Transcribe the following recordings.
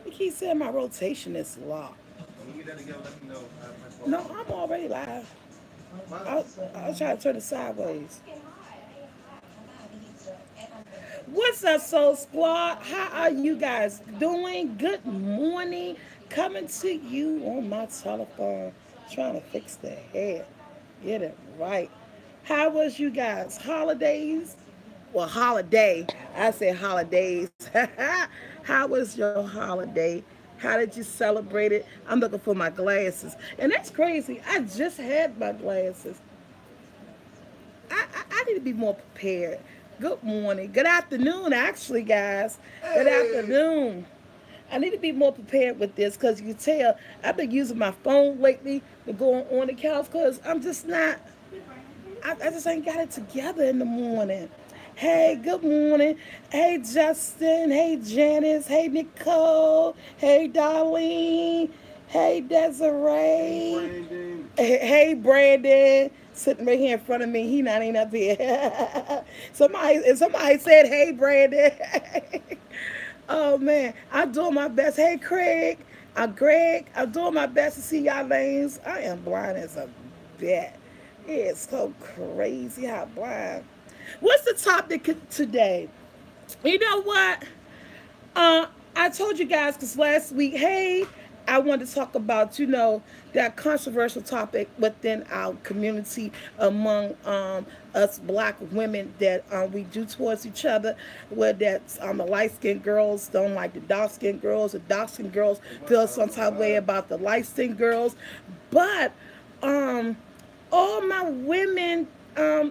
He keeps saying my rotation is locked. When you get that together, let me know. No, I'm already live. I, I was trying to turn it sideways. What's up, Soul Squad? How are you guys doing? Good morning. Coming to you on my telephone. Trying to fix the head. Get it right. How was you guys? Holidays? Well, holiday. I said holidays. How was your holiday? How did you celebrate it? I'm looking for my glasses. And that's crazy. I just had my glasses. I need to be more prepared. Good morning. Good afternoon, actually, guys. Good afternoon. I need to be more prepared with this because you can tell I've been using my phone lately to go on the couch because I'm just not, I just ain't got it together in the morning. Hey, good morning. Hey, Justin. Hey, Janice. Hey, Nicole. Hey, Darlene. Hey, Hey, Desiree. Brandon. Hey, Brandon, sitting right here in front of me. He not even up here. Somebody said, "Hey, Brandon." Oh man, I'm doing my best. Hey, Craig. Greg. I'm doing my best to see y'all lanes. I am blind as a bat. It's so crazy how blind. What's the topic today? You know what? I told you guys because last week, hey, I wanted to talk about, that controversial topic within our community among us black women that we do towards each other, where that the light skinned girls don't like the dark skinned girls, the dark skinned girls feel some type of way about the light skinned girls. But um, all my women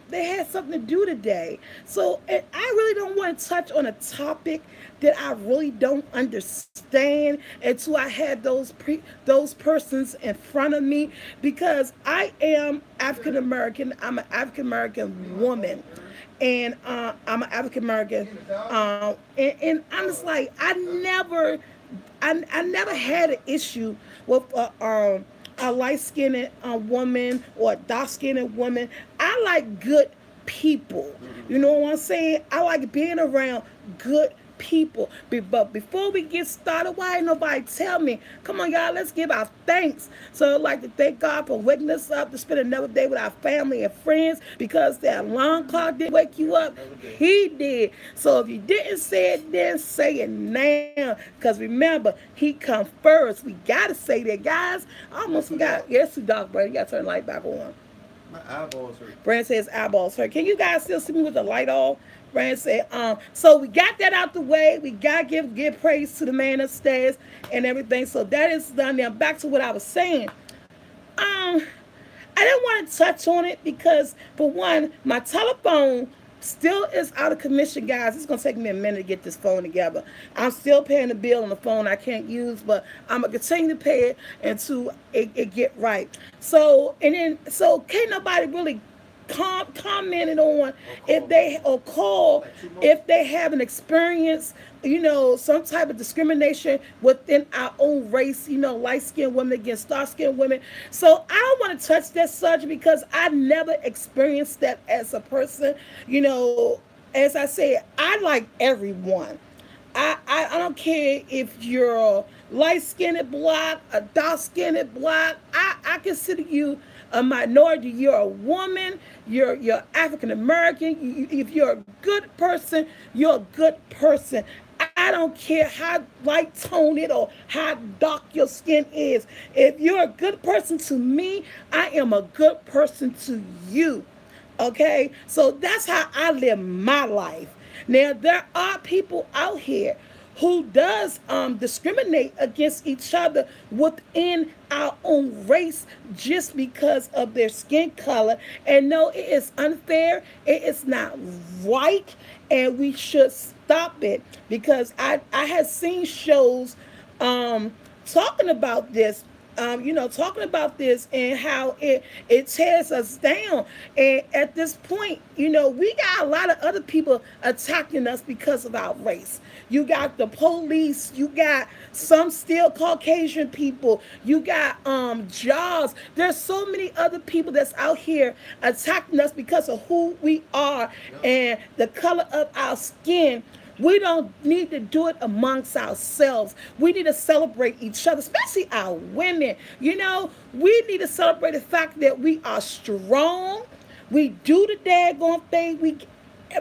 they had something to do today. So I really don't want to touch on a topic that I really don't understand until I had those persons in front of me because I am African American. I'm an African American woman. And I'm an African American, and I'm just like I never had an issue with a light skinned woman or a dark skinned woman. I like good people. You know what I'm saying? I like being around good people. But before we get started, why ain't nobody tell me? Come on, y'all, let's give our thanks. So I'd like to thank God for waking us up to spend another day with our family and friends because that alarm clock didn't wake you up. He did. So if you didn't say it then, say it now. Because remember, he come first. We got to say that, guys. I almost forgot. Yeah, it's too dark, bro. You got to turn the light back on. My eyeballs hurt. Brand says eyeballs hurt. Can you guys still see me with the light off? Brand said, so we got that out the way. We got to give praise to the man upstairs and everything. So that is done. Now back to what I was saying. I didn't want to touch on it because, for one, my telephone still is out of commission, guys. It's going to take me a minute to get this phone together. I'm still paying the bill on the phone I can't use, but I'm going to continue to pay it until it get right. So can't nobody really commented on if they or call if they have an experience, some type of discrimination within our own race, light skinned women against dark skinned women. So I don't want to touch that subject because I never experienced that as a person. As I said, I like everyone. I don't care if you're light skinned black, a dark skinned black. I consider you a minority. You're a woman. You're African American. If you're a good person, you're a good person. I don't care how light toned it or how dark your skin is. If you're a good person to me, I am a good person to you. Okay? So that's how I live my life. Now there are people out here who does discriminate against each other within our own race just because of their skin color. And no, it is unfair. It is not right. And we should stop it because I have seen shows talking about this talking about this and how it tears us down. And at this point, we got a lot of other people attacking us because of our race. You got the police, you got some still Caucasian people, you got Jaws. There's so many other people that's out here attacking us because of who we are and the color of our skin. We don't need to do it amongst ourselves. We need to celebrate each other, especially our women. You know, we need to celebrate the fact that we are strong. We do the daggone thing.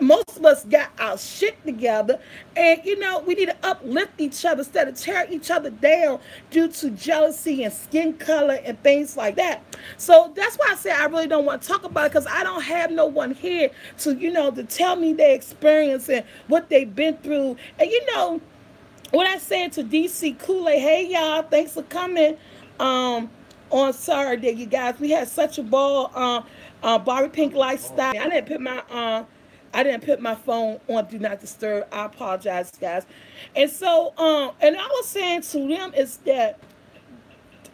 Most of us got our shit together, and you know we need to uplift each other instead of tear each other down due to jealousy and skin color and things like that. So that's why I say I really don't want to talk about it, because I don't have no one here to, you know, to tell me their experience and what they've been through. And you know what I said to DC Kool-Aid, hey y'all, thanks for coming on Saturday, you guys. We had such a ball. Barbie Pink Lifestyle. I didn't put my phone on Do Not Disturb. I apologize, guys. And so, and I was saying to them is that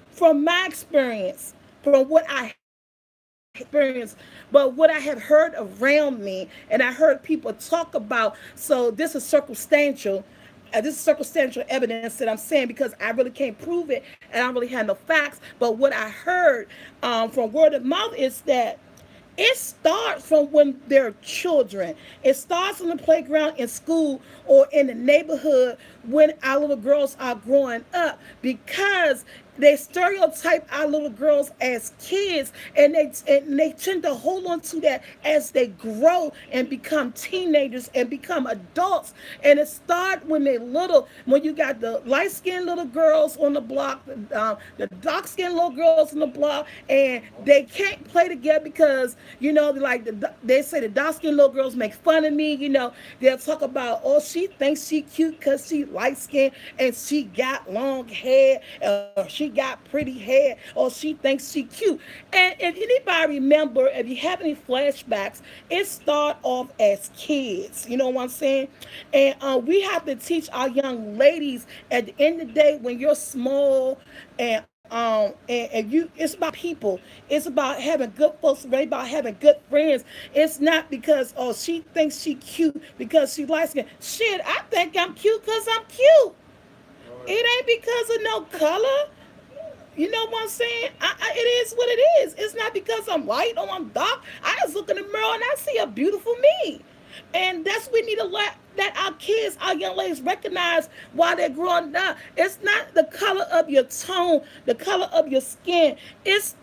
from my experience, from what I experienced, but what I have heard around me, and I heard people talk about, so this is circumstantial. This is circumstantial evidence that I'm saying, because I really can't prove it and I don't really have no facts. But what I heard from word of mouth is that it starts from when they're children. It starts on the playground, in school, or in the neighborhood when our little girls are growing up, because they stereotype our little girls as kids, and they tend to hold on to that as they grow and become teenagers and become adults. And it starts when they're little, when you got the light-skinned little girls on the block, the dark-skinned little girls on the block, and they can't play together because, you know, they say the dark-skinned little girls make fun of me. You know, they'll talk about, oh, she thinks she cute because she light-skinned and she got long hair, or she got pretty hair, or she thinks she cute. And if anybody remember, if you have any flashbacks, it start off as kids. You know what I'm saying? And we have to teach our young ladies, at the end of the day, when you're small and you, it's about people. It's about having good folks, right? About having good friends. It's not because, oh, she thinks she cute because she likes it. Shit, I think I'm cute because I'm cute. It ain't because of no color. You know what I'm saying? It is what it is. It's not because I'm white or I'm dark. I just look in the mirror and I see a beautiful me. And that's what we need to let our kids, our young ladies, recognize while they're growing up. It's not the color of your tone, the color of your skin. It's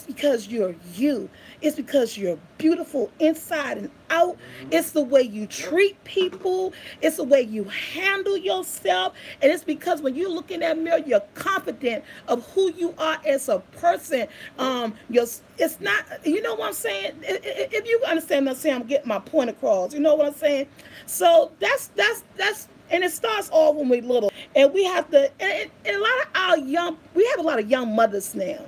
because you're you. It's because you're beautiful inside and out. It's the way you treat people. It's the way you handle yourself. And it's because when you look in that mirror, you're confident of who you are as a person. It's not, you know what I'm saying? If you understand what I'm saying, I'm getting my point across. You know what I'm saying? So that's and it starts off when we're little. And we have to, and a lot of we have a lot of young mothers now.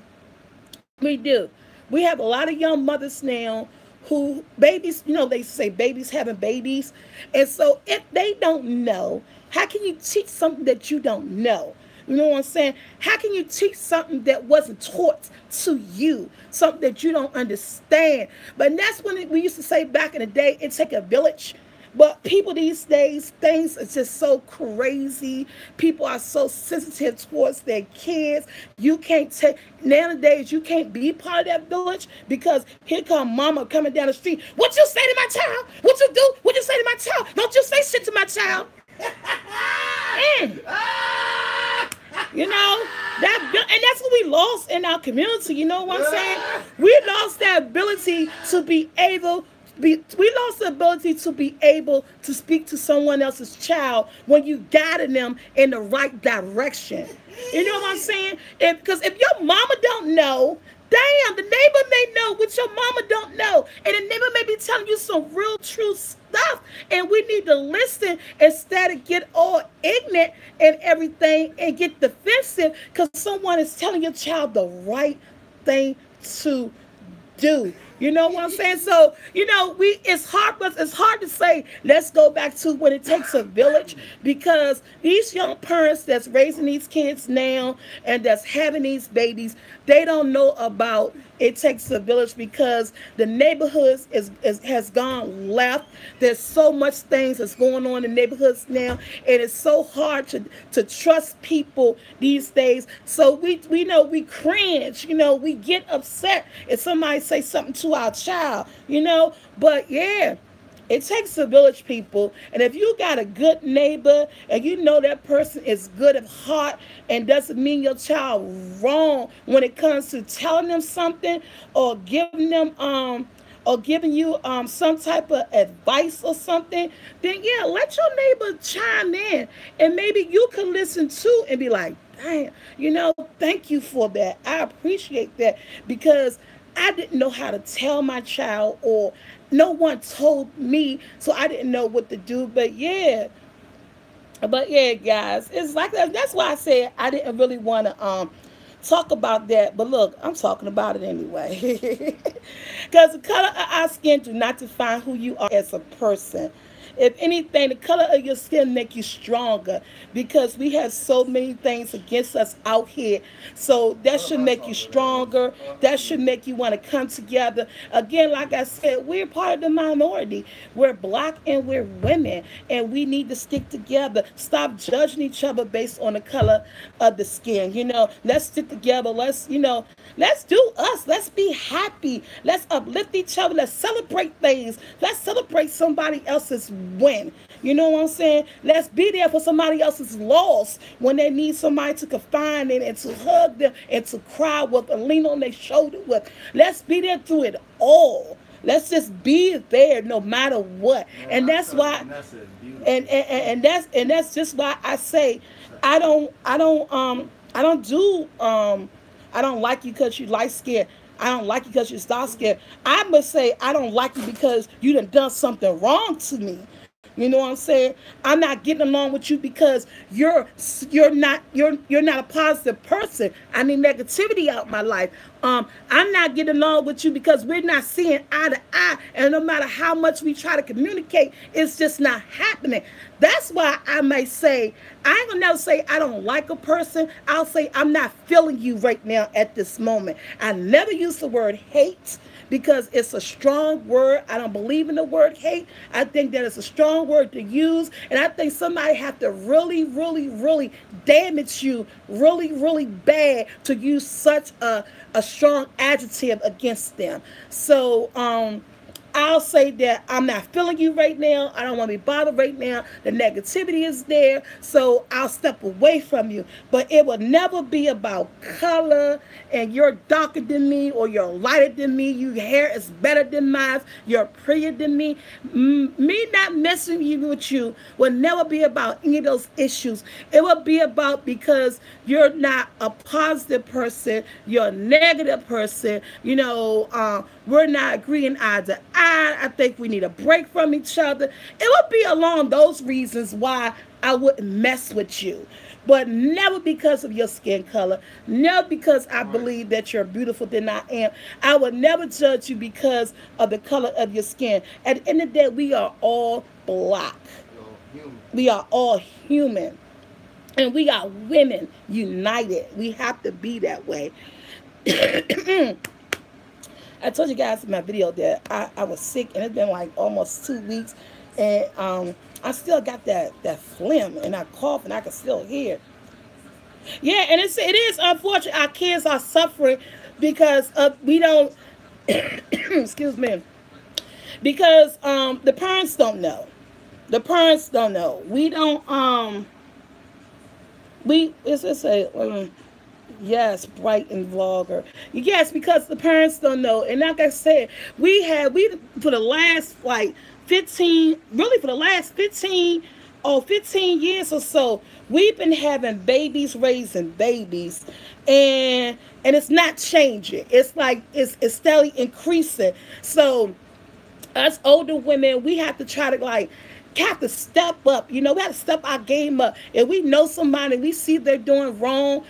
We do. We have a lot of young mothers now who, babies, you know, they say babies having babies. And so if they don't know, how can you teach something that you don't know? You know what I'm saying? How can you teach something that wasn't taught to you, something that you don't understand? But that's when we used to say back in the day, it take a village. But people these days, things are just so crazy. People are so sensitive towards their kids. You can't take, nowadays, you can't be part of that village, because here come mama coming down the street. What you say to my child? What you do? What you say to my child? Don't you say shit to my child. You know, and that's what we lost in our community. You know what I'm saying? We lost that ability to be able we lost the ability to be able to speak to someone else's child when you guided them in the right direction. You know what I'm saying? Because if your mama don't know, damn, the neighbor may know what your mama don't know. And the neighbor may be telling you some real true stuff. And we need to listen instead of get all ignorant and everything and get defensive because someone is telling your child the right thing to do. You know what I'm saying? So, you know, it's hard to say, let's go back to when it takes a village, because these young parents that's raising these kids now and that's having these babies, they don't know about it takes a village, because the neighborhoods has gone left. There's so much things that's going on in neighborhoods now, and it's so hard to trust people these days. So we know we cringe, you know, we get upset if somebody say something to our child, you know. But yeah, It takes a village, people. And if you got a good neighbor and you know that person is good of heart and doesn't mean your child wrong when it comes to telling them something or giving you some type of advice or something, then yeah, let your neighbor chime in and maybe you can listen too and be like, damn, thank you for that. I appreciate that because I didn't know how to tell my child, or no one told me, so I didn't know what to do. But yeah, guys, it's like that. That's why I said I didn't really want to talk about that. But look, I'm talking about it anyway. Because the color of our skin do not define who you are as a person. If anything, the color of your skin make you stronger because we have so many things against us out here. So that should make you stronger. That should make you want to come together. Again, like I said, we're part of the minority. We're black and we're women, and we need to stick together. Stop judging each other based on the color of the skin. Let's stick together. Let's do us. Let's be happy. Let's uplift each other. Let's celebrate things. Let's celebrate somebody else's win. You know what I'm saying? Let's be there for somebody else's loss when they need somebody to confide in and to hug them and to cry with and lean on their shoulder with. Let's be there through it all. Let's just be there no matter what. And that's why and that's just why I say I don't like you because you light skinned. I don't like you because you're dark skinned. I must say I don't like you because you done something wrong to me. You know what I'm saying? I'm not getting along with you because you're not a positive person. I need negativity out my life. I'm not getting along with you because we're not seeing eye to eye, and no matter how much we try to communicate, it's just not happening. That's why I may say I ain't gonna never say I don't like a person. I'll say I'm not feeling you right now at this moment. I never use the word hate because it's a strong word. I don't believe in the word hate. I think that it's a strong word to use, and I think somebody have to really, really, really damage you really, really bad to use such a strong adjective against them. So I'll say that I'm not feeling you right now. I don't want to be bothered right now. The negativity is there, so I'll step away from you. But it will never be about color and you're darker than me or you're lighter than me. Your hair is better than mine. You're prettier than me. Me not messing with you will never be about any of those issues. It will be about because you're not a positive person. You're a negative person. We're not agreeing eye to eye. I think we need a break from each other. It would be along those reasons why I wouldn't mess with you. But never because of your skin color. Never because I believe that you're beautiful than I am. I would never judge you because of the color of your skin. At the end of the day, we are all black. We are all human. And we are women united. We have to be that way. I told you guys in my video that I was sick, and it's been like almost 2 weeks, and I still got that phlegm, and I cough, and I can still hear. Yeah, and it is unfortunate. Our kids are suffering because we don't. Excuse me. Because the parents don't know. The parents don't know. We don't. It's a. Yes, bright and vulgar. Yes, because the parents don't know. And like I said, we for the last 15 or 15 years or so, we've been having babies raising babies, and it's not changing. It's like it's steadily increasing. So us older women, we have to try to have to step up. We have to step our game up. If we know somebody, we see they're doing wrong,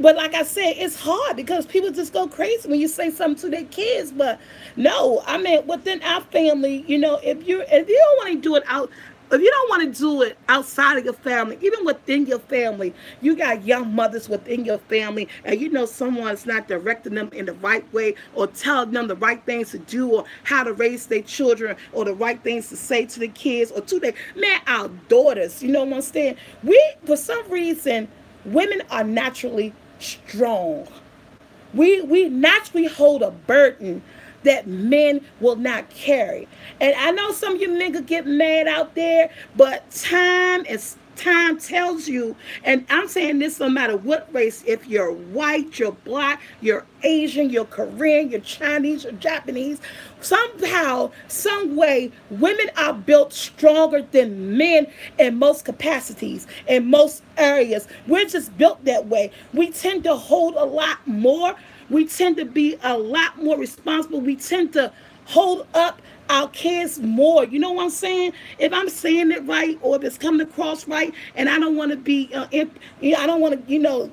But like I said, it's hard because people just go crazy when you say something to their kids. But no, I mean, within our family, if you don't want to do it out, if you don't want to do it outside of your family, even within your family, you got young mothers within your family, and someone's not directing them in the right way or telling them the right things to do or how to raise their children or the right things to say to the kids or to our daughters. You know what I'm saying? For some reason, women are naturally strong. We naturally hold a burden that men will not carry. And I know some of you niggas get mad out there, but time tells you, and I'm saying this no matter what race, if you're white, you're black, you're Asian, you're Korean, you're Chinese, you're Japanese, somehow, some way, women are built stronger than men in most capacities, in most areas. We're just built that way. We tend to hold a lot more. We tend to be a lot more responsible. We tend to hold up our kids more. You know what I'm saying? If I'm saying it right, or if it's coming across right, and I don't want to be, I don't want to,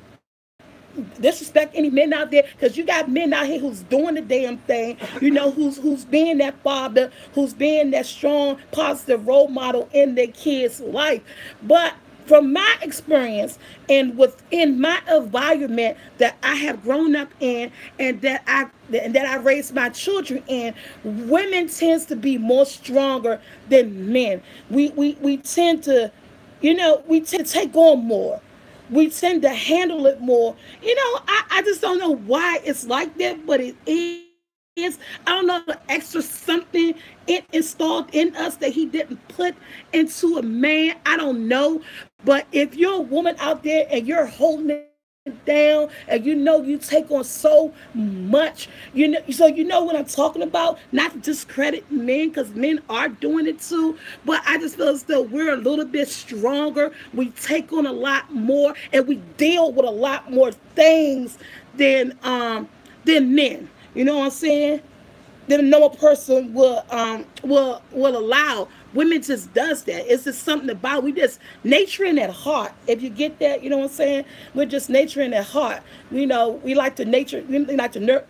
disrespect any men out there, because you got men out here who's doing the damn thing. Who's being that father, who's being that strong, positive role model in their kids' life. But from my experience and within my environment that I have grown up in, and that I raised my children in, women tends to be more stronger than men. We tend to, we tend to take on more. We tend to handle it more. I just don't know why it's like that, but it is. I don't know the extra something it installed in us that he didn't put into a man. I don't know. But if you're a woman out there and you're holding it down, and you take on so much, so you know what I'm talking about. Not to discredit men, because men are doing it too. But I just feel as though we're a little bit stronger. We take on a lot more, and we deal with a lot more things than men. You know what I'm saying? That a normal person will allow. Women just does that. It's just something about, we just nature in that heart. If you get that, you know what I'm saying? We're just nature in that heart. We like to nature. We like to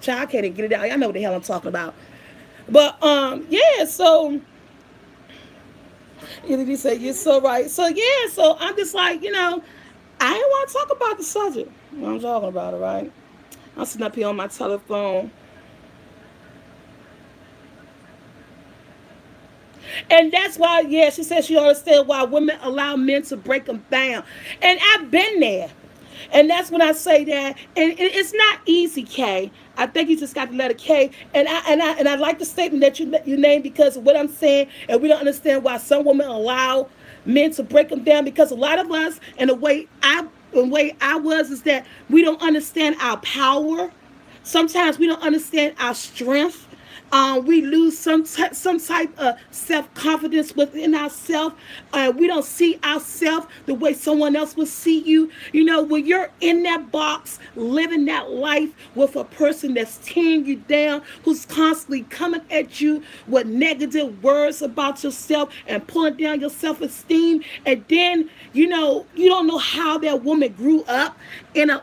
child, I can't even get it out. I know what the hell I'm talking about. But yeah. So you say you're so right. So yeah. So I'm just like, I didn't want to talk about the subject. I'm talking about it, right? I'm sitting up here on my telephone. And that's why, yeah, she said she understands why women allow men to break them down. And I've been there. And that's when I say that. And it's not easy, Kay. I think you just got the letter K. And I like the statement that you named, because of what I'm saying. And we don't understand why some women allow men to break them down, because a lot of us, and the way I was, is that we don't understand our power. Sometimes we don't understand our strength. We lose some type of self-confidence within ourselves. We don't see ourselves the way someone else will see you. When you're in that box, living that life with a person that's tearing you down, who's constantly coming at you with negative words about yourself and pulling down your self-esteem, and then, you don't know how that woman grew up,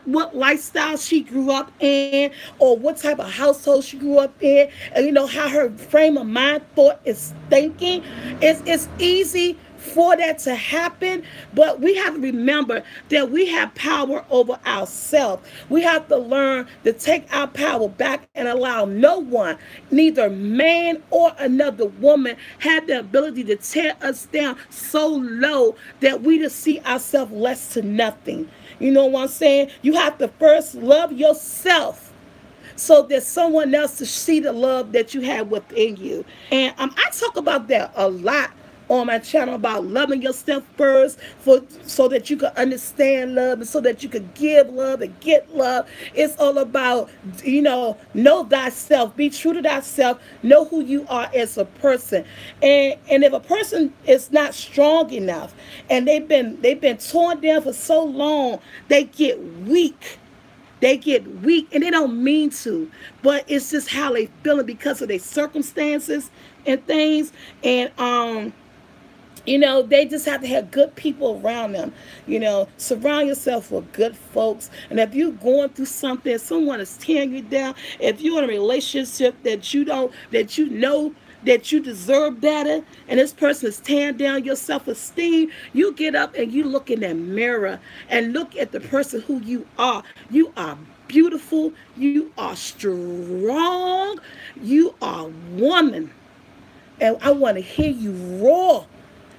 what lifestyle she grew up in, or what type of household she grew up in, and how her frame of mind thought is thinking. It's easy for that to happen, but we have to remember that we have power over ourselves. We have to learn to take our power back and allow no one, neither man or another woman, have the ability to tear us down so low that we just see ourselves less to nothing. You know what I'm saying? You have to first love yourself, so that someone else to see the love that you have within you. And I talk about that a lot on my channel, about loving yourself first, so that you can understand love, and so that you can give love and get love. It's all about, know thyself, be true to thyself, know who you are as a person. And if a person is not strong enough, and they've been torn down for so long, they get weak. They get weak, and they don't mean to, but it's just how they feeling because of their circumstances and things. And they just have to have good people around them. Surround yourself with good folks. And if you're going through something, someone is tearing you down, if you're in a relationship that you know that you deserve better, and this person is tearing down your self-esteem, you get up and you look in that mirror and look at the person who you are. You are beautiful. You are strong. You are woman. And I want to hear you roar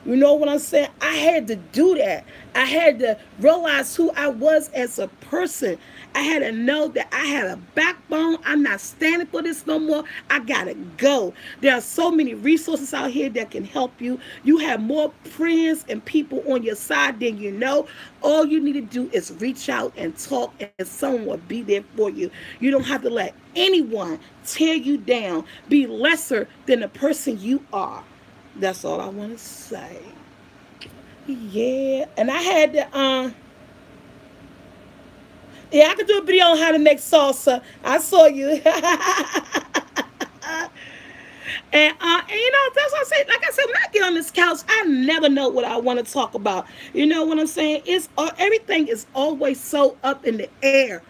You know what I'm saying? I had to do that. I had to realize who I was as a person. I had to know that I had a backbone. I'm not standing for this no more. I gotta go. There are so many resources out here that can help you. You have more friends and people on your side than you know. All you need to do is reach out and talk, and someone will be there for you. You don't have to let anyone tear you down. Be lesser than the person you are. That's all I want to say. Yeah, and I had to yeah, I could do a video on how to make salsa. I saw you. And you know, that's what I say. Like I said, when I get on this couch, I never know what I want to talk about. You know what I'm saying? It's everything is always so up in the air.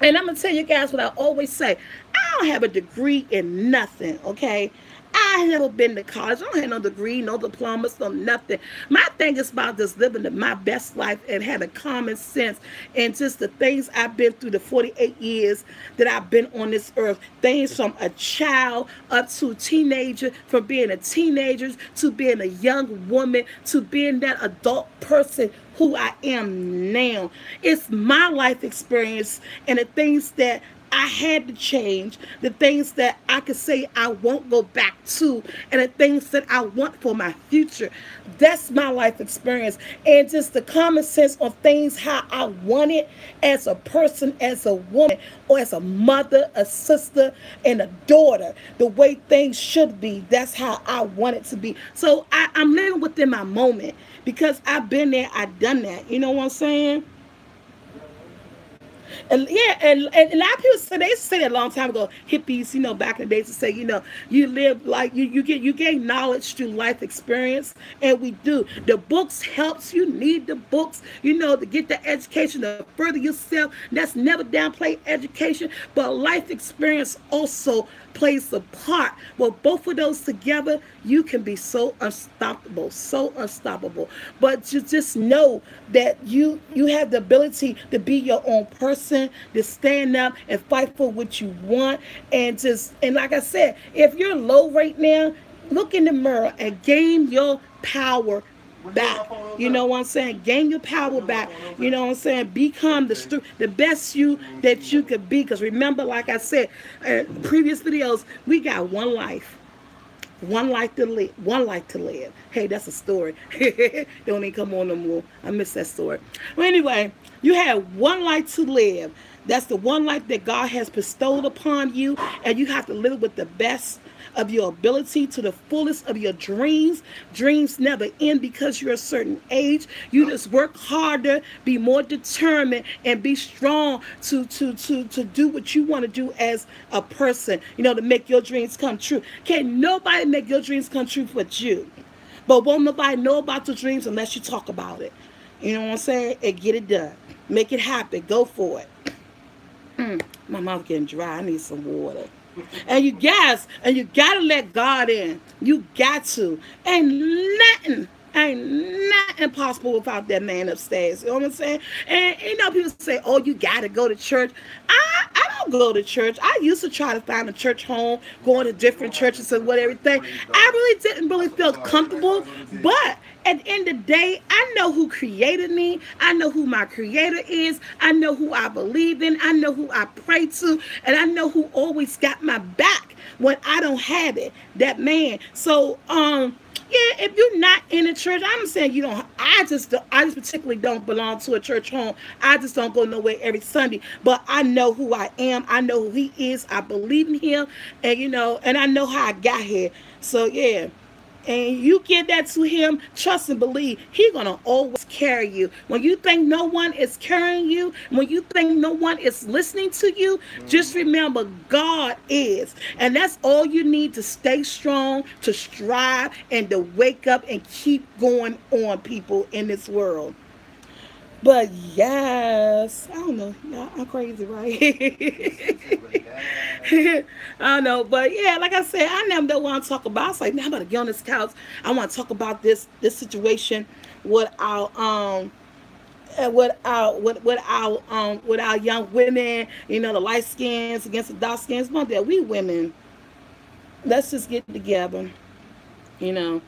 And I'm gonna tell you guys what I always say. I don't have a degree in nothing, okay? I ain't never been to college. I don't have no degree, no diplomas, no nothing. My thing is about just living my best life and having common sense and just the things I've been through the 48 years that I've been on this earth. Things from a child up to a teenager, from being a teenager to being a young woman to being that adult person who I am now. It's my life experience and the things that I had to change, the things that I could say I won't go back to, and the things that I want for my future. That's my life experience. And just the common sense on things how I want it as a person, as a woman, or as a mother, a sister, and a daughter. The way things should be, that's how I want it to be. So I'm living within my moment because I've been there, I've done that. You know what I'm saying? And yeah, and a lot of people say they used to say that a long time ago. Hippies, you know, back in the days to say, you know, you live like you gain knowledge through life experience, and we do. The books helps. You need the books, you know, to get the education to further yourself. That's never downplay education, but life experience also plays a part. Well, both of those together, you can be so unstoppable, so unstoppable. But you just know that you have the ability to be your own person, to stand up and fight for what you want, and like I said, if you're low right now, look in the mirror and gain your power back. You know what I'm saying? Gain your power back. You know what I'm saying? Become the best you that you could be. Because remember, like I said in previous videos, we got one life. One life to live. One life to live. Hey, that's a story. Don't even come on no more. I miss that story. Well, anyway, you have one life to live. That's the one life that God has bestowed upon you, and you have to live with the best of your ability to the fullest of your dreams. Dreams never end because you're a certain age. You just work harder, be more determined, and be strong to do what you want to do as a person, you know, to make your dreams come true. Can't nobody make your dreams come true but you. But won't nobody know about your dreams unless you talk about it. You know what I'm saying? And get it done. Make it happen. Go for it. My mouth getting dry. I need some water. And you guys, and you gotta let God in. You got to. Ain't nothing possible without that man upstairs. You know what I'm saying? And you know, people say, oh, you gotta go to church. I don't go to church. I used to try to find a church home, going to different churches and what everything. I really didn't really feel comfortable. But at the end of the day, I know who created me. I know who my creator is. I know who I believe in. I know who I pray to. And I know who always got my back when I don't have it. That man. So, yeah, if you're not in a church, I'm saying you don't. I just particularly don't belong to a church home. I just don't go nowhere every Sunday. But I know who I am. I know who he is. I believe in him, and you know, and I know how I got here. So yeah. And you give that to him, trust and believe, he's going to always carry you. When you think no one is carrying you, when you think no one is listening to you, just remember God is. And that's all you need to stay strong, to strive, and to wake up and keep going on, people, in this world. But yes, I don't know. I'm crazy, right? I don't know. But yeah, like I said, I never know what I'm talking about. I was like, man, I'm about to get on this couch. I want to talk about this situation with our with our young women, you know, the light skins against the dark skins. Not that we women. Let's just get together, you know.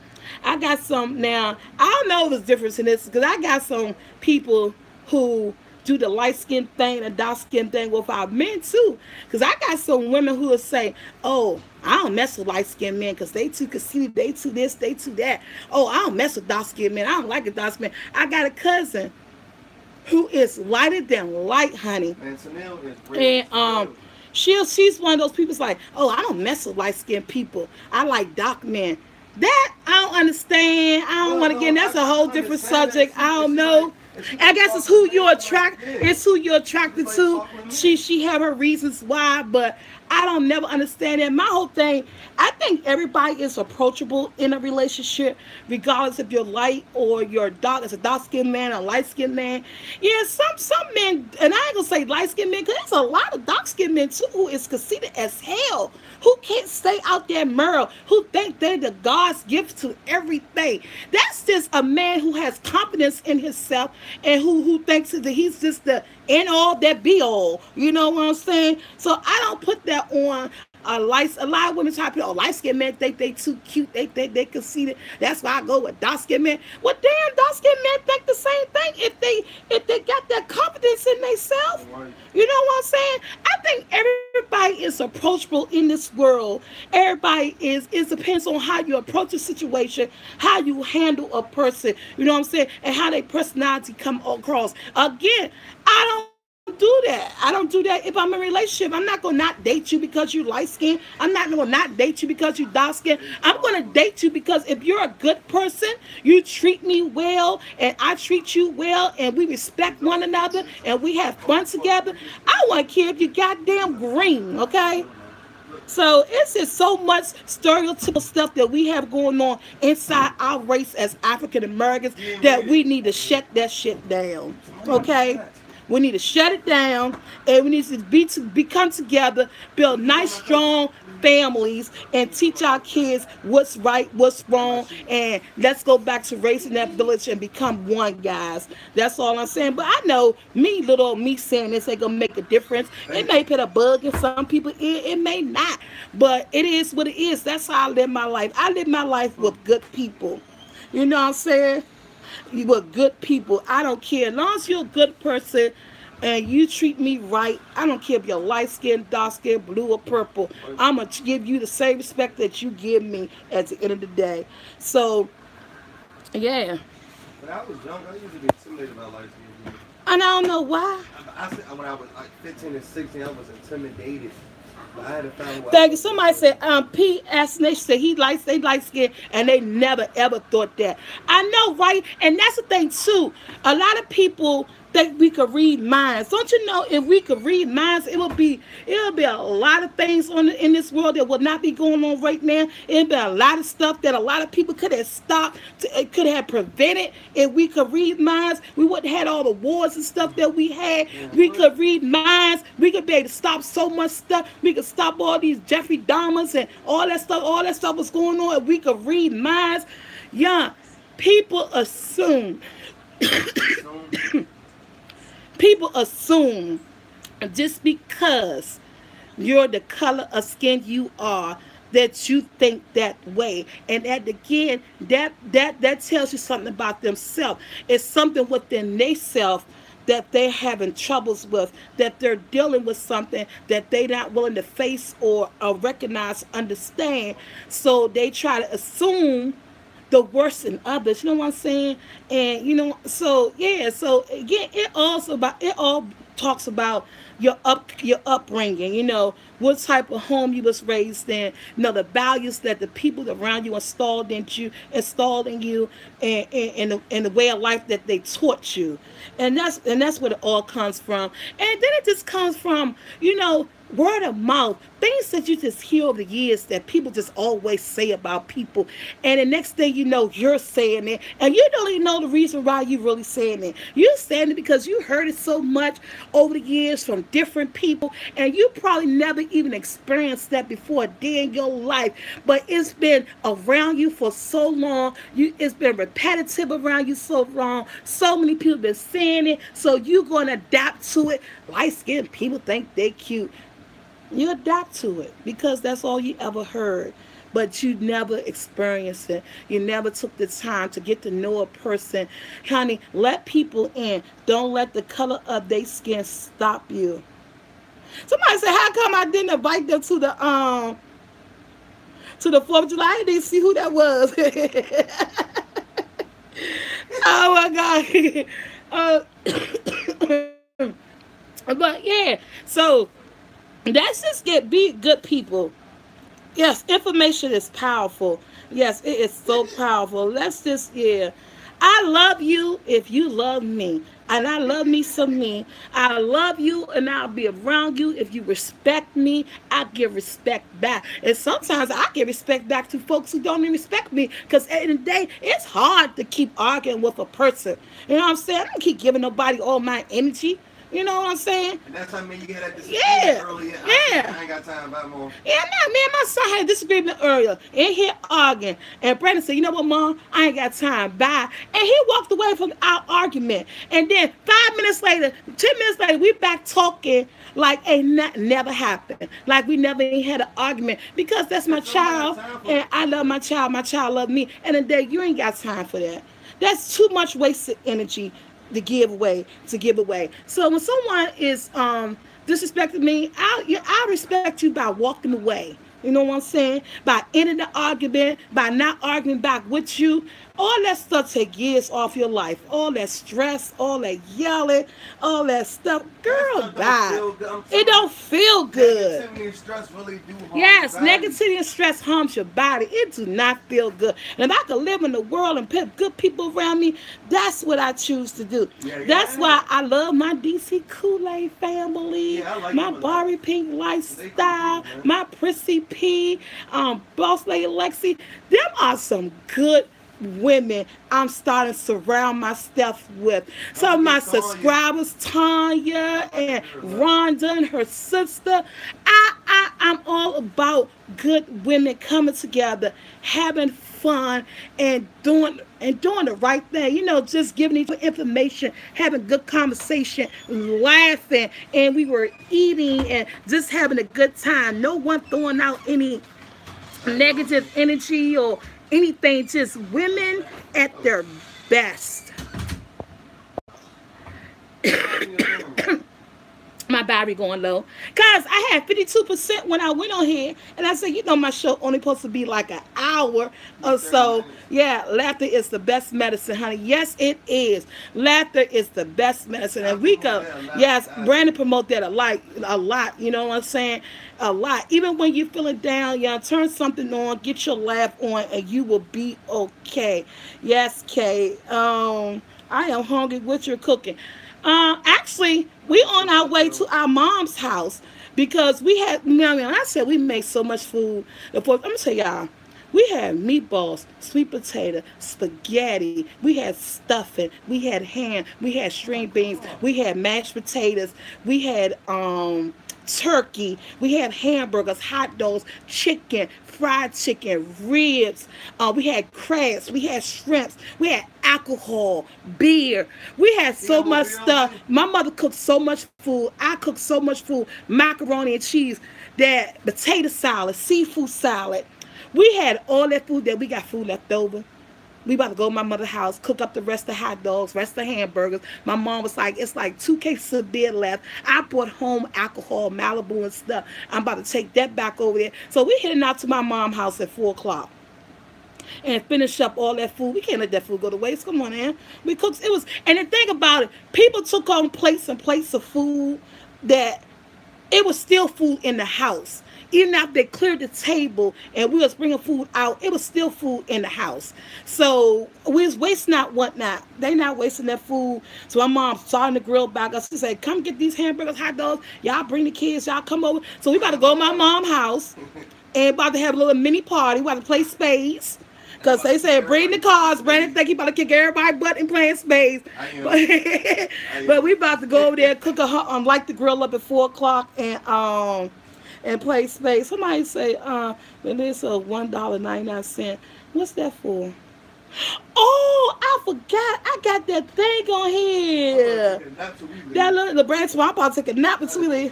I got some now. I don't know if there's difference in this because I got some people who do the light skin thing, the dark skin thing with our men too. Because I got some women who will say, "Oh, I don't mess with light skinned men because they too conceited, they too this, they too that. Oh, I don't mess with dark skinned men. I don't like a dark skin man." I got a cousin who is lighter than light, honey. Man, Chanel is rich. And she's one of those people that's like, "Oh, I don't mess with light skinned people. I like dark men." That I don't understand. I don't want to get in. That's a whole different subject. I don't know. I guess it's who you attract. It's who you're attracted to. She have her reasons why, but I don't never understand that. My whole thing, I think everybody is approachable in a relationship, regardless if you're light or you're dark. As a dark skinned man, a light skinned man. Yeah, some men, and I ain't gonna say light skinned men, because there's a lot of dark skinned men too who is conceited as hell, who can't stay out there merle, who think they're the God's gift to everything. That's just a man who has confidence in himself and who thinks that he's just the end all that be all. You know what I'm saying? So I don't put that on a lot of women type, oh, light skinned men think they too cute, they think they conceited. That's why I go with dark skinned men. Well, damn, dark skinned men think the same thing if they got that confidence in themselves. You know what I'm saying? I think everybody is approachable in this world. Everybody is. It depends on how you approach a situation, how you handle a person. You know what I'm saying, and how their personality come across. Again, I don't do that. I don't do that if I'm in a relationship. I'm not going to not date you because you light skinned. I'm not going to not date you because you dark skinned. I'm going to date you because if you're a good person, you treat me well and I treat you well and we respect one another and we have fun together. I want to care if you goddamn green, okay? So it's just so much stereotypical stuff that we have going on inside our race as African Americans that we need to shut that shit down, okay? We need to shut it down, and we need to come together, build nice, strong families, and teach our kids what's right, what's wrong, and let's go back to raising that village and become one, guys. That's all I'm saying. But I know little old me saying this ain't gonna make a difference. It may put a bug in some people, it may not, but it is what it is. That's how I live my life. I live my life with good people. You know what I'm saying? You were good people. I don't care. As long as you're a good person and you treat me right, I don't care if you're light skinned, dark skinned, blue or purple. I'm going to give you the same respect that you give me at the end of the day. So, yeah. When I was young, I used to be intimidated by light skinned people. And I don't know why. I said when I was like 15 and 16, I was intimidated. But I had to find Thank you. Somebody said, P. S. Nation said they light skin, and they never ever thought that. I know, right? And that's the thing too. A lot of people think we could read minds. Don't you know if we could read minds, it'll be a lot of things in this world that will not be going on right now. It'll be a lot of stuff that a lot of people could have stopped, could have prevented if we could read minds. We wouldn't have had all the wars and stuff that we had. We could read minds. We could be able to stop so much stuff. We could stop all these Jeffrey Dahmers and all that stuff. All that stuff was going on if we could read minds. Yeah, people assume. People assume just because you're the color of skin you are that you think that way, and that again that tells you something about themselves. It's something within themselves that they're having troubles with, that they're dealing with something that they're not willing to face or recognize, understand. So they try to assume the worst in others. You know what I'm saying? And so yeah. So again, it all talks about your upbringing. What type of home you was raised in. The values that the people around you installed in you, and the way of life that they taught you. And that's where it all comes from. And then it just comes from word of mouth, things that you just hear over the years that people just always say about people, and the next thing you know, you're saying it, and you don't even know the reason why you're really saying it. You're saying it because you heard it so much over the years from different people, and you probably never even experienced that before a day in your life, but it's been around you for so long. It's been repetitive around you so long. So many people been saying it, so you're going to adapt to it. Light-skinned people think they cute. You adapt to it because that's all you ever heard. but you never experienced it. You never took the time to get to know a person. Honey, let people in. Don't let the color of their skin stop you. Somebody said, how come I didn't invite them to the 4th of July? I didn't see who that was. Oh my God. But yeah, so let's just be good people. Yes, information is powerful. Yes, it is so powerful. Let's just, yeah. I love you if you love me. And I love me some me. I love you and I'll be around you. If you respect me, I give respect back. And sometimes I give respect back to folks who don't even respect me. Because at the end of the day, it's hard to keep arguing with a person. You know what I'm saying? I don't keep giving nobody all my energy. You know what I'm saying? And that's how I mean you had that disagreement earlier. I ain't got time about more. Yeah, man, my son had a disagreement earlier. In here arguing. And Brandon said, you know what, Mom? I ain't got time. Bye. And he walked away from our argument. And then 5 minutes later, 10 minutes later, we back talking like ain't nothing never happened. Like we never even had an argument. Because that's my child. And I love my child. My child love me. And the day you ain't got time for that. That's too much wasted energy to give away. So when someone is disrespecting me, I respect you by walking away. You know what I'm saying? By ending the argument, by not arguing back with you. All that stuff take years off your life. All that stress, all that yelling, all that stuff. Girl, bye. It don't feel good. Negativity and stress really do harm yes, your body. negativity and stress harms your body. It do not feel good. And if I could live in the world and put good people around me, that's what I choose to do. That's why I love my DC Kool-Aid family, like my Barry Pink lifestyle, my Prissy P, Boss Lady Lexi. Them are some good women I'm starting to surround myself with. Some of my subscribers, Tanya and Rhonda and her sister. I'm all about good women coming together, having fun, and doing the right thing. You know, just giving each other information, having good conversation, laughing, and we were eating and just having a good time. No one throwing out any negative energy or anything, just women at their best. My battery going low. Cause I had 52% when I went on here, and I said, you know, my show only supposed to be like an hour or so. Yeah, laughter is the best medicine, honey. Yes, it is. Laughter is the best medicine, and we go. Yes, Brandon promote that a lot. You know what I'm saying? A lot. Even when you're feeling down, y'all turn something on, get your laugh on, and you will be okay. Yes, Kay. I am hungry. What you're cooking? Actually, we on our way to our mom's house because we had, I said we make so much food. I'm going to tell y'all, we had meatballs, sweet potato, spaghetti, we had stuffing, we had ham, we had string beans, we had mashed potatoes, we had turkey, we had hamburgers, hot dogs, chicken, fried chicken, ribs, we had crabs, we had shrimps, we had alcohol, beer, we had so much stuff. My mother cooked so much food, I cooked so much food, macaroni and cheese, that potato salad, seafood salad. We had all that food, that we got food left over. We about to go to my mother's house, cook up the rest of hot dogs, rest of hamburgers. My mom was like, it's like 2 cases of beer left. I brought home alcohol, Malibu and stuff. I'm about to take that back over there. So we heading out to my mom's house at 4 o'clock. And finish up all that food. We can't let that food go to waste. Come on, man. We cooked. It was, and the thing about it, people took on plates and plates of food that it was still food in the house. Even after they cleared the table and we was bringing food out, it was still food in the house. So we was wasting not whatnot. They not wasting their food. So my mom starting to grill back us. She said, come get these hamburgers, hot dogs. Y'all bring the kids. Y'all come over. So we about to go to my mom's house and about to have a little mini party. We about to play spades. Because they said, bring the cars. Brandon think he about to kick everybody's butt and playing spades. But we about to go over there, cook light the grill up at 4 o'clock and play spades. Somebody say, when it's a $1.99. What's that for? Oh, I forgot. I got that thing on here. That little, the branch. I'm about to take a nap between.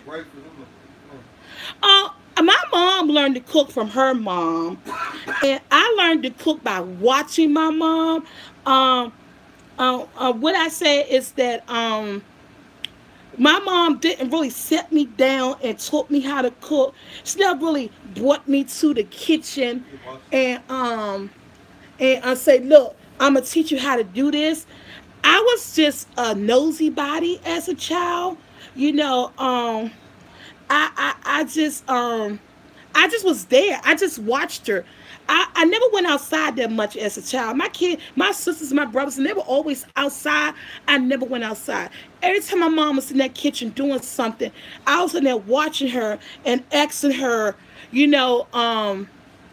my mom learned to cook from her mom, and I learned to cook by watching my mom. Um, what I say is that my mom didn't really set me down and taught me how to cook. She never really brought me to the kitchen and I say, look, I'm gonna teach you how to do this. I was just a nosy body as a child, you know. I just was there. I just watched her. I never went outside that much as a child. My sisters, my brothers, and they were always outside. I never went outside. Every time my mom was in that kitchen doing something, I was in there watching her and asking her, you know,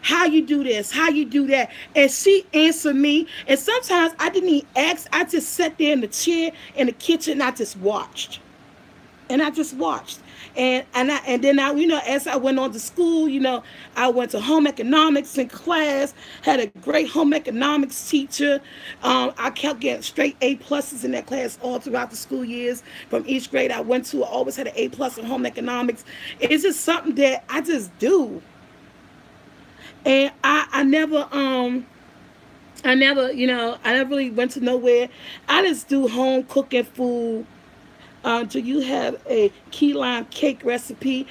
how you do this, how you do that. And she answered me. And sometimes I didn't even ask. I just sat there in the chair in the kitchen and I just watched. And I just watched. And then I, you know, as I went on to school, you know, I went to home economics in class, had a great home economics teacher. I kept getting straight A pluses in that class all throughout the school years. From each grade I went to, I always had an A plus in home economics. It's just something that I just do. And I never, you know, I never really went to nowhere. I just do home cooking food. Do you have a key lime cake recipe?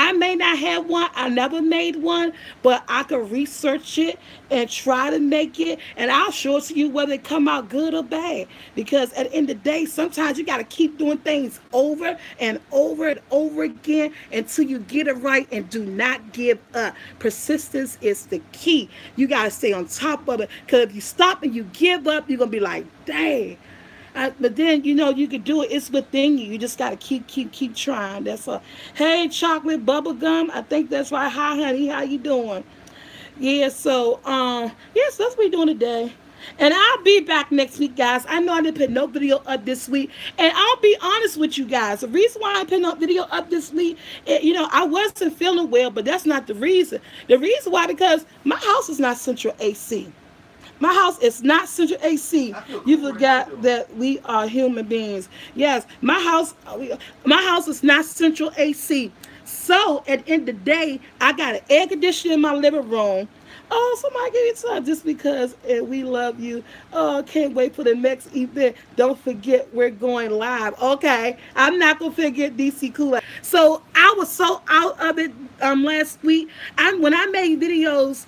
I may not have one. I never made one, but I could research it and try to make it, and I'll show it to you whether it come out good or bad. Because at the end of the day, sometimes you got to keep doing things over and over and over again until you get it right, and do not give up. Persistence is the key. You got to stay on top of it, because if you stop and you give up, you're going to be like, dang. But then, you know, you can do it. It's within you. You just got to keep trying. That's all. Hey, chocolate bubble gum. I think that's right. Hi, honey. How you doing? Yeah, so, yes, that's what we're doing today. And I'll be back next week, guys. I know I didn't put no video up this week. And I'll be honest with you guys. The reason why I put no video up this week, you know, I wasn't feeling well, but that's not the reason. The reason why, because my house is not central AC. My house is not central AC. You forgot that we are human beings. Yes, my house is not central AC. So at the end of the day, I got an air conditioner in my living room. Oh, somebody give me some just because we love you. Oh, can't wait for the next event. Don't forget we're going live. Okay, I'm not gonna forget DC Kool-Aid. So I was so out of it last week. When I made videos,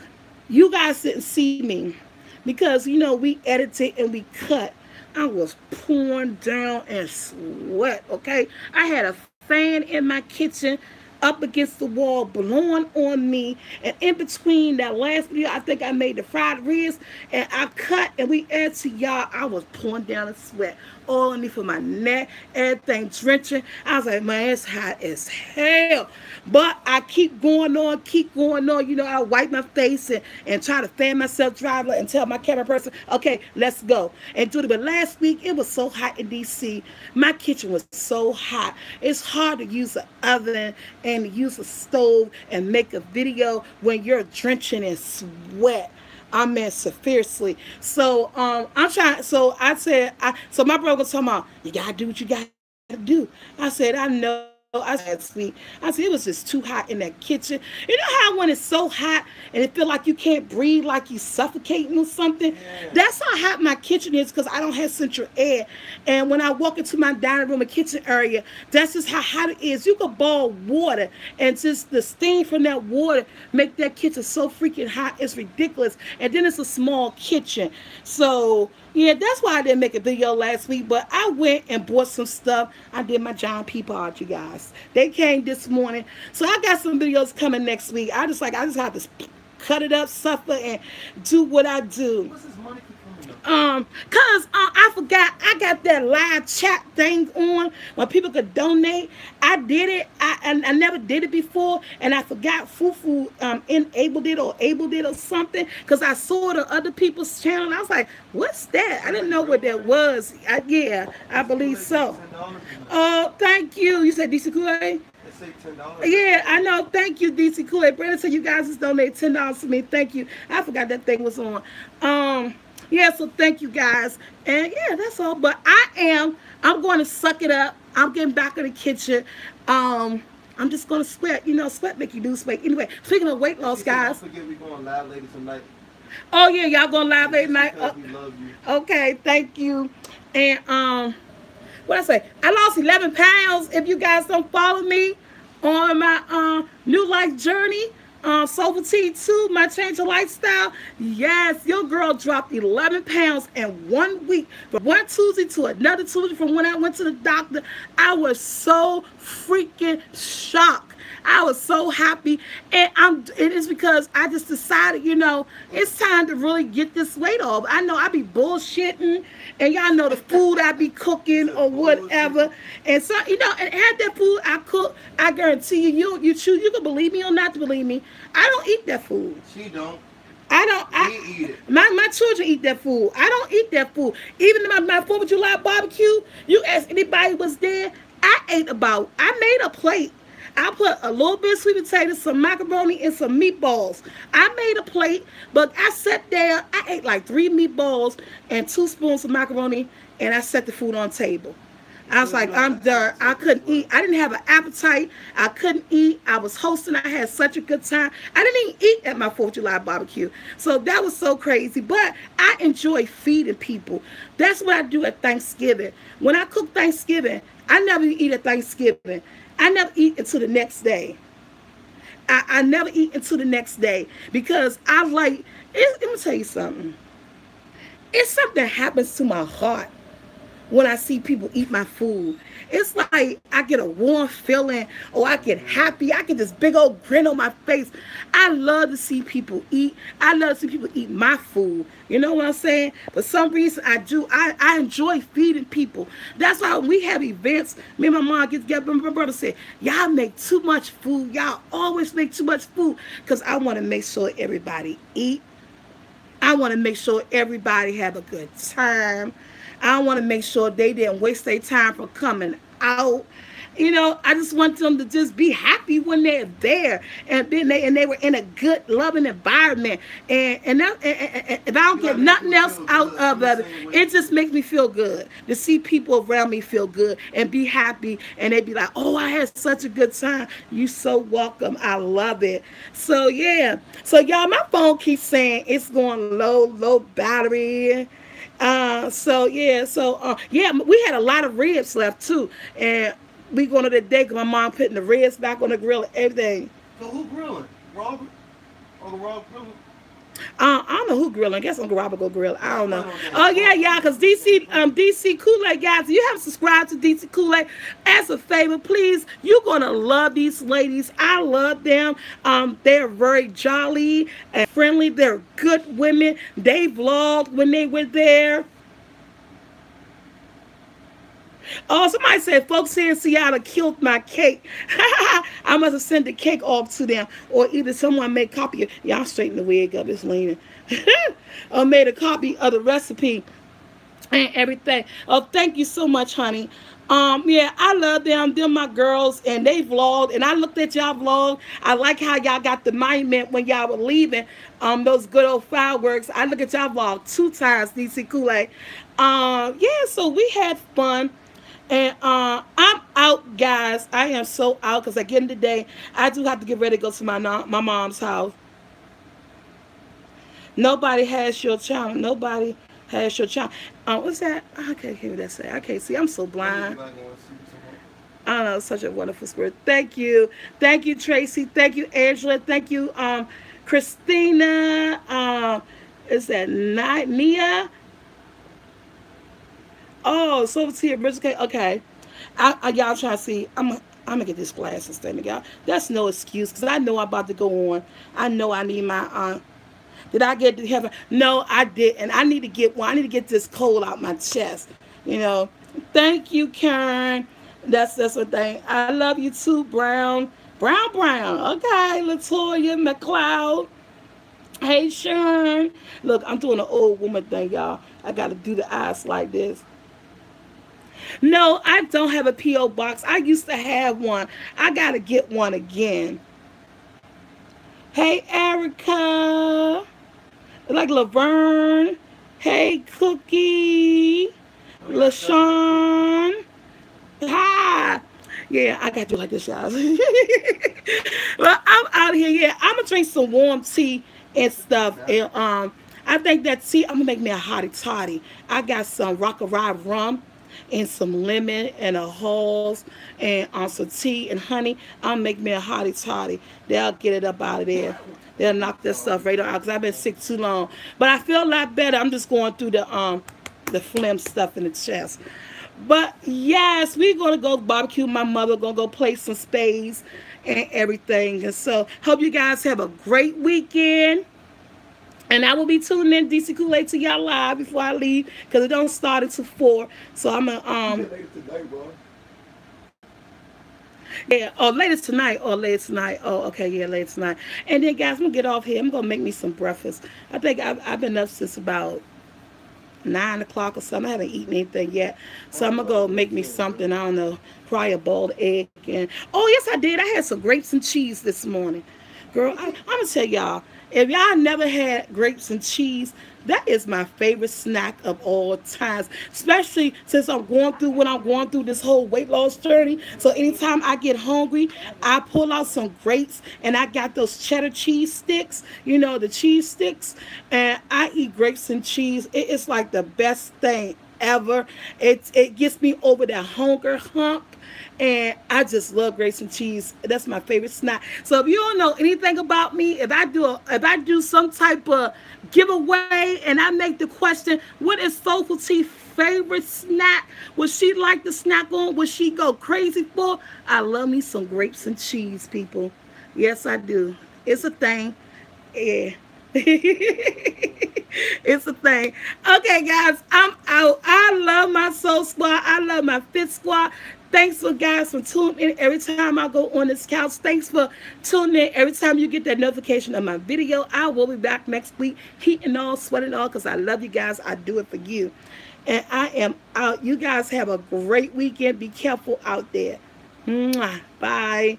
you guys didn't see me. Because, you know, we edited and we cut. I was pouring down and sweat, okay? I had a fan in my kitchen up against the wall blowing on me. And in between that last video, I think I made the fried ribs. And I cut and we added to y'all. I was pouring down and sweat all on me for my neck. Everything drenching. I was like, man, it's hot as hell. But I keep going on. You know, I wipe my face and try to fan myself dry and tell my camera person, okay, let's go. And do it. But last week, it was so hot in DC. My kitchen was so hot. It's hard to use an oven and use a stove and make a video when you're drenching in sweat. I mean, seriously. So I'm trying. So I said, so my brother was talking about, you gotta do what you gotta do. I said, I know. I said, sweet. I said, it was just too hot in that kitchen. You know how when it's so hot and it feel like you can't breathe, like you suffocating or something? Yeah. That's how hot my kitchen is, because I don't have central air. And when I walk into my dining room and kitchen area, that's just how hot it is. You could boil water and just the steam from that water make that kitchen so freaking hot. It's ridiculous. And then it's a small kitchen. So yeah, that's why I didn't make a video last week, but I went and bought some stuff. I did my John P. Pod, you guys. They came this morning. So I got some videos coming next week. I just have to cut it up, suffer, and do what I do. What's this money coming Cause I forgot I got that live chat thing on when people could donate. I did it. I never did it before, and I forgot Fufu enabled it or abled it or something. Cause I saw it on other people's channel. And I was like, "What's that?" I didn't know what that was. Yeah, I believe so. Oh, thank you. You said DC Kool-Aid? $10. Yeah, I know. Thank you, DC Kool-Aid. Brandon said you guys just donate $10 to me. Thank you. I forgot that thing was on. Yeah, so thank you guys. And yeah, that's all. But I'm going to suck it up. I'm getting back in the kitchen. I'm I'm just gonna sweat. You know, sweat make you lose weight. Anyway, speaking of weight loss, Don't guys. forget we going live later tonight. Oh yeah, y'all going live late Just night. because we love you. Okay, thank you. And what I say? I lost 11 pounds. If you guys don't follow me on my new life journey, SoulfulT 2, my change of lifestyle. Yes, your girl dropped 11 pounds in 1 week. From one Tuesday to another Tuesday from when I went to the doctor. I was so freaking shocked. I was so happy, and it is because I just decided, you know, it's time to really get this weight off. I know I be bullshitting, and y'all know the food I be cooking or whatever, and so, you know, and had that food I cook, I guarantee you choose. You can believe me or not to believe me. I don't eat that food. She don't. I don't. We eat it. My children eat that food. I don't eat that food. Even my 4th of July barbecue, you ask anybody was there, I made a plate. I put a little bit of sweet potatoes, some macaroni, and some meatballs. I made a plate, but I sat there. I ate like 3 meatballs and 2 spoons of macaroni, and I set the food on the table. I was like, I'm done. I couldn't eat. I didn't have an appetite. I couldn't eat. I was hosting. I had such a good time. I didn't even eat at my 4th of July barbecue. So that was so crazy. But I enjoy feeding people. That's what I do at Thanksgiving. When I cook Thanksgiving, I never eat at Thanksgiving. I never eat until the next day. I never eat until the next day because I like, let me tell you something. It's something that happens to my heart when I see people eat my food. It's like I get a warm feeling, or I get happy. I get this big old grin on my face. I love to see people eat. I love to see people eat my food. You know what I'm saying? For some reason, I do. I enjoy feeding people. That's why when we have events, me and my mom get together. My brother said, y'all make too much food. Y'all always make too much food, because I want to make sure everybody eat. I want to make sure everybody have a good time. I want to make sure they didn't waste their time for coming out. You know, I just want them to just be happy when they're there, and then they were in a good, loving environment. And if I don't get nothing else out of it, it just makes me feel good to see people around me feel good and be happy, and they be like, "Oh, I had such a good time. You so welcome. I love it." So yeah. So y'all, my phone keeps saying it's going low battery. Yeah, we had a lot of ribs left too, and we going to the day because my mom putting the ribs back on the grill and everything. So who grilling? Robert? Or the Rob grilling? I don't know who grilling. I guess Uncle Robert go grill. I don't know. Oh yeah, because DC Kool-Aid, guys, if you haven't subscribed to DC Kool-Aid, as a favor, please, you're gonna love these ladies. I love them. They're very jolly and friendly. They're good women. They vlogged when they were there. Oh, somebody said folks here in Seattle killed my cake. I must have sent the cake off to them, or either someone made a copy of, y'all straighten the wig up, it's leaning. Or made a copy of the recipe and everything. Oh, thank you so much, honey. Yeah, I love them. They're my girls, and they vlogged, and I looked at y'all vlog. I like how y'all got the monument when y'all were leaving. Those good old fireworks. I look at y'all vlog 2 times, DC Kool-Aid. Yeah, so we had fun. And I'm out, guys. I am so out because at the end of the day, I do have to get ready to go to my mom's house. Nobody has your child. Nobody has your child. What's that? I can't hear what that say. I can't see. I'm so blind. I don't know. Such a wonderful spirit. Thank you. Thank you, Tracy. Thank you, Angela. Thank you, Christina. Is that Nia? Oh, SoulfulT original. Okay. Y'all trying to see. I'm gonna get this glasses thing, y'all. That's no excuse, because I know I'm about to go on. I know I need my Did I get to heaven? No, I didn't. I need to get one. I need to get this cold out my chest. You know. Thank you, Karen. That's a thing. I love you too, Brown. Brown. Okay, Latoya McLeod. Hey, Sharon. Look, I'm doing an old woman thing, y'all. I got to do the eyes like this. No, I don't have a P.O. box. I used to have one. I got to get one again. Hey, Erica. Like Laverne. Hey, Cookie. LaShawn. Hi. Yeah, I got to do like this, y'all. Well, I'm out here. Yeah, I'm gonna drink some warm tea and stuff. And I think that tea, I'm gonna make me a hottie toddy. I got some Rockaway rum and some lemon and a halls and some tea and honey. I'll make me a hottie toddy. They'll get it up out of there. They'll knock this stuff right out because I've been sick too long. But I feel a lot better. I'm just going through the phlegm stuff in the chest. But yes, we're gonna go barbecue. My mother gonna go play some spades and everything. And so hope you guys have a great weekend. And I will be tuning in DC Kool-Aid to y'all live before I leave because it don't start until 4. So I'm gonna yeah, or later tonight, or later tonight. Oh, okay, yeah, later tonight. And then guys, I'm gonna get off here. I'm gonna make me some breakfast. I think I've been up since about 9 o'clock or something. I haven't eaten anything yet. So I'm gonna go make me something. I don't know, probably a boiled egg. And oh yes, I did. I had some grapes and cheese this morning. Girl, I'm gonna tell y'all, if y'all never had grapes and cheese, that is my favorite snack of all times. Especially since I'm going through what I'm going through, this whole weight loss journey. So anytime I get hungry, I pull out some grapes and I got those cheddar cheese sticks, you know, the cheese sticks, and I eat grapes and cheese. It's like the best thing ever. It gets me over that hunger hump. And I just love grapes and cheese. That's my favorite snack. So if you don't know anything about me, if I do some type of giveaway and I make the question, what is SoulfulT favorite snack? Would she like to snack on? Would she go crazy for? I love me some grapes and cheese, people. Yes, I do. It's a thing. Yeah. It's a thing. Okay, guys, I'm out. I love my Soul Squad. I love my Fit Squad. Thanks for guys for tuning in every time I go on this couch. Thanks for tuning in every time you get that notification of my video. I will be back next week, heating all, sweating all, because I love you guys. I do it for you. And I am out. You guys have a great weekend. Be careful out there. Mwah. Bye.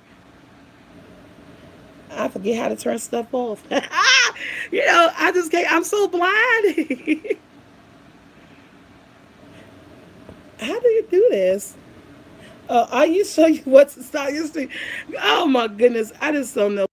I forget how to turn stuff off. You know, I just can't. I'm so blind. How do you do this? Are you sure you what to start? Oh my goodness, I just don't know.